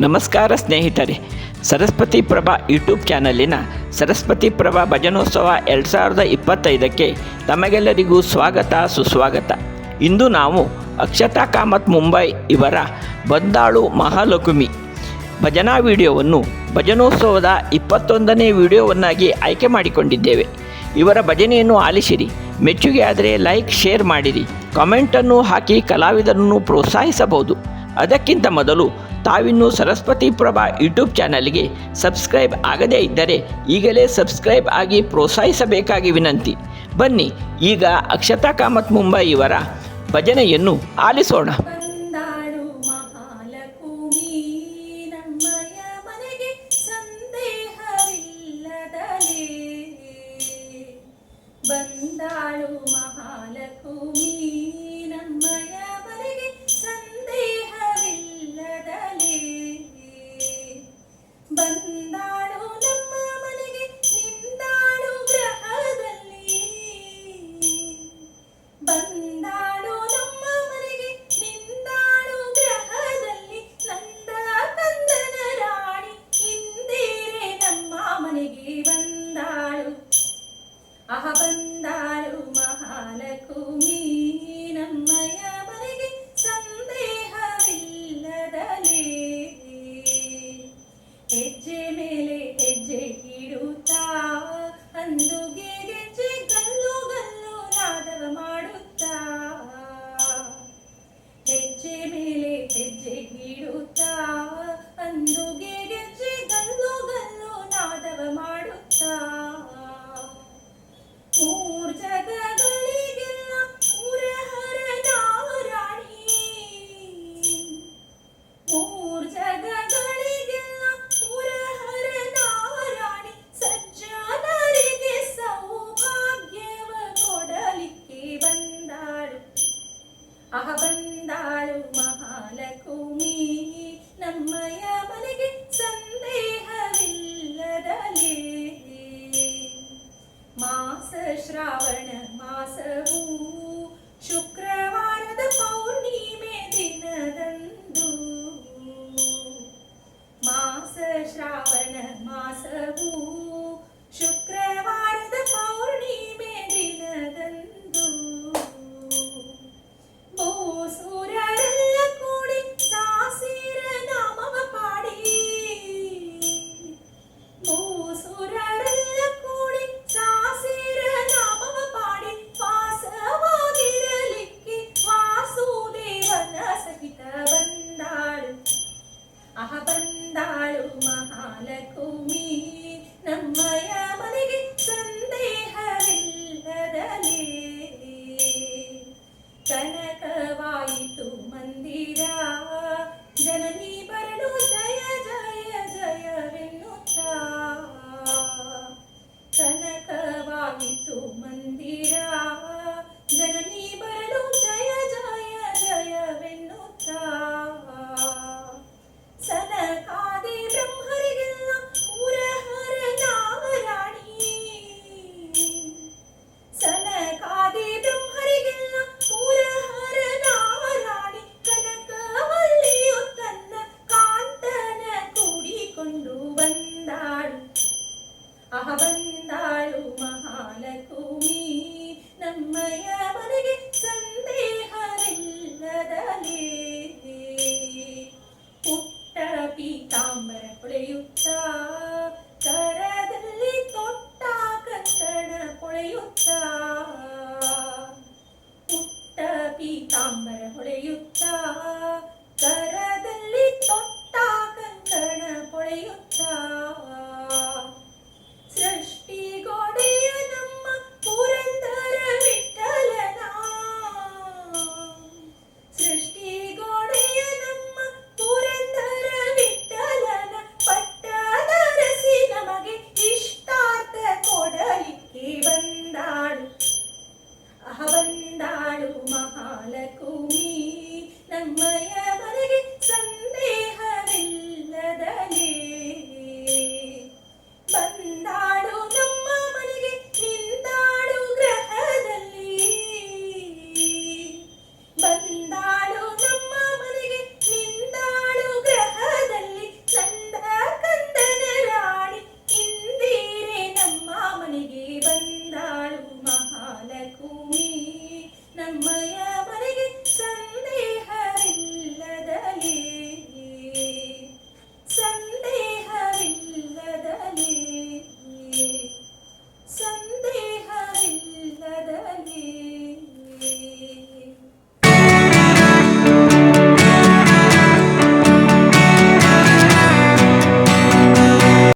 ನಮಸ್ಕಾರ ಸ್ನೇಹಿತರೆ, ಸರಸ್ವತಿ ಪ್ರಭಾ ಯೂಟ್ಯೂಬ್ ಚಾನಲಿನ ಸರಸ್ವತಿ ಪ್ರಭಾ ಭಜನೋತ್ಸವ 2025ಕ್ಕೆ ತಮಗೆಲ್ಲರಿಗೂ ಸ್ವಾಗತ ಸುಸ್ವಾಗತ. ಇಂದು ನಾವು ಅಕ್ಷತಾ ಕಾಮತ್ ಮುಂಬೈ ಇವರ ಬಂದಾಳು ಮಹಾಲಕ್ಷ್ಮಿ ಭಜನಾ ವಿಡಿಯೋವನ್ನು ಭಜನೋತ್ಸವದ 21ನೇ ವಿಡಿಯೋವನ್ನಾಗಿ ಆಯ್ಕೆ ಮಾಡಿಕೊಂಡಿದ್ದೇವೆ. ಇವರ ಭಜನೆಯನ್ನು ಆಲಿಸಿರಿ. ಮೆಚ್ಚುಗೆ ಆದರೆ ಲೈಕ್ ಶೇರ್ ಮಾಡಿರಿ, ಕಾಮೆಂಟನ್ನು ಹಾಕಿ ಕಲಾವಿದರನ್ನು ಪ್ರೋತ್ಸಾಹಿಸಬಹುದು. ಅದಕ್ಕಿಂತ ಮೊದಲು ತಾವಿನ್ನೂ ಸರಸ್ವತಿ ಪ್ರಭಾ ಯೂಟ್ಯೂಬ್ ಚಾನಲ್ಗೆ ಸಬ್ಸ್ಕ್ರೈಬ್ ಆಗದೇ ಇದ್ದರೆ ಈಗಲೇ ಸಬ್ಸ್ಕ್ರೈಬ್ ಆಗಿ ಪ್ರೋತ್ಸಾಹಿಸಬೇಕಾಗಿ ವಿನಂತಿ. ಬನ್ನಿ ಈಗ ಅಕ್ಷತಾ ಕಾಮತ್ ಮುಂಬೈ ಇವರ ಭಜನೆಯನ್ನು ಆಲಿಸೋಣ. ಬಂದಾಳು ಮಹಾಲಕ್ಷ್ಮಿ ನಮ್ಮಯ ಮನೆಗೆ ಸಂದೇಹವಿಲ್ಲದಲೇ, ಬಂದಾಳು ನಮ್ಮ ಮನೆಗೆ ನಿಂದಾಳು ಗ್ರಹದಲ್ಲಿ, ಬಂದಾಳು ನಮ್ಮ ಮನೆಗೆ ನಿಂದಾಳು ಗ್ರಹದಲ್ಲಿ, ನಂದ ಕಂದನ ರಾಣಿ ಇಂದಿರೆ ನಮ್ಮ ಮನೆಗೆ ಬಂದಾಳು. ಬಂದಾಳು ಮಹಾಲಕ್ಷ್ಮಿ ನಮ್ಮಯ ಮನೆಗೆ ಸಂದೇಹವಿಲ್ಲದಲೇ, ಹೆಜ್ಜೆ ಮೇಲೆ ಹೆಜ್ಜೆ ಇಡುತ್ತಾ ಅಂದುಗೆ ಗೆಜ್ಜೆ ಗಲ್ಲು ಗಲ್ಲು ನಾದವ ಮಾಡುತ್ತಾ, ಹೆಜ್ಜೆ ಮೇಲೆ ಹೆಜ್ಜೆ ಇಡುತ್ತಾ ಅಂದುಗೆ ಗೆಜ್ಜೆ ಗಲ್ಲು ಗಲ್ಲು ನಾದವ ಮಾಡುತ್ತಾ, ಮೂರ್ ಜಗಗಳಿಗೆಲ್ಲ ಮೂರಹರ ನಾರಾಣಿ, ಮೂರ್ ಜಗಗಳಿಗೆಲ್ಲ ಮೂರಹರ ನಾರಾಣಿ, ಸಜ್ಜನರಿಗೆ ಸೌಭಾಗ್ಯವ ಕೊಡಲಿಕ್ಕೆ ಬಂದಾಳು. ಬಂದಾಳು ಮಹಾಲಕ್ಷ್ಮಿ ನಮ್ಮಯ ಮನೆಗೆ ಸಂದೇಹವಿಲ್ಲದಲೇ, ಮಾಸ ಶ್ರಾವಣ ಮಾಸವು ಶುಕ್ರವಾರದ ಪೌರ್ಣಿಮೆ ದಿನದಂದು, ಮಾಸ ಶ್ರಾವಣ ಮಾಸವು ಶುಕ್ರವಾರದ ಪೌರ್ಣಿಮೆ ದಿನದಂದು, ಭೂಸೂರರೆಲ್ಲ ಕೂಡಿ ಸಾಸಿರ ನಾಮವ ಪಾಡಿ, ಭೂಸೂರರೆಲ್ಲ ಕೂಡಿ ಸಾಸಿರ ನಾಮವ ಪಾಡಿ, ವಾಸವಾಗಿರಲಿಕ್ಕೆ ವಾಸುದೇವನ ಸಹಿತ ಬಂದಾಳು. ಬಂದಾಳು ಮಹಾಲಕ್ಷ್ಮಿ ನಮ್ಮಯ ಮನೆಗೆ ಸಂದೇಹವಿಲ್ಲದಲೇ, ಕನಕವಾಯಿತು ಮಂದಿರ ಜನನಿ ಬರಲು ಜಯ ಜಯ ಜಯವೆನ್ನುತ್ತಾ, ಕನಕವಾಯಿತು ಮಂದಿರ ಜನನಿ ಬರಲು ಜಯ ಜಯ ಜಯವೆನ್ನುತ್ತಾ, ಸನಕಾದಿ ಬ್ರಹ್ಮರಿಗೆಲ್ಲ ಮೂರಹರ ನಾರಾಣಿ, ಸನಕಾದಿ ಬ್ರಹ್ಮರಿಗೆಲ್ಲ ಮೂರಹರ ನಾರಾಣಿ, ಕನಕವಲ್ಲಿಯು ತನ್ನ ಕಾಂತನ ಕೂಡಿಕೊಂಡು ಬಂದಾಳು. ಬಂದಾಳು ಮಹಾಲಕ್ಷ್ಮಿ ನಮ್ಮಯ ಮನೆಗೆ ಸಂದೇಹವಿಲ್ಲದಲೇ, ಪುಟ್ಟ ಪೀತಾಂಬರ ಹೊಳೆಯುತ್ತಾ ಕರದಲ್ಲಿ ತೊಟ್ಟ ಕಂಕಣ ಹೊಳೆಯುತ್ತಾ, ಪುಟ್ಟ ಪೀತಾಂಬರ ಹೊಳೆಯುತ್ತಾ ಕರದಲ್ಲಿ ತೊಟ್ಟ ಕಂಕಣ ಹೊಳೆಯುತ್ತಾ, ಸೃಷ್ಟಿಗೋಡೆಯ ನಮ್ಮ ಪುರಂದರ ವಿಠಲನ, ಸೃಷ್ಟಿಗೋಡೆಯ ನಮ್ಮ ಪುರಂದರ ವಿಠಲನ ಪಟ್ಟದರಸಿ ನಮಗೆ ಇಷ್ಟಾರ್ಥ ಕೊಡಲಿಕ್ಕೆ ಬಂದಾಳು. ಬಂದಾಳು ಮಹಾಲಕ್ಷ್ಮಿ ನಮ್ಮಯ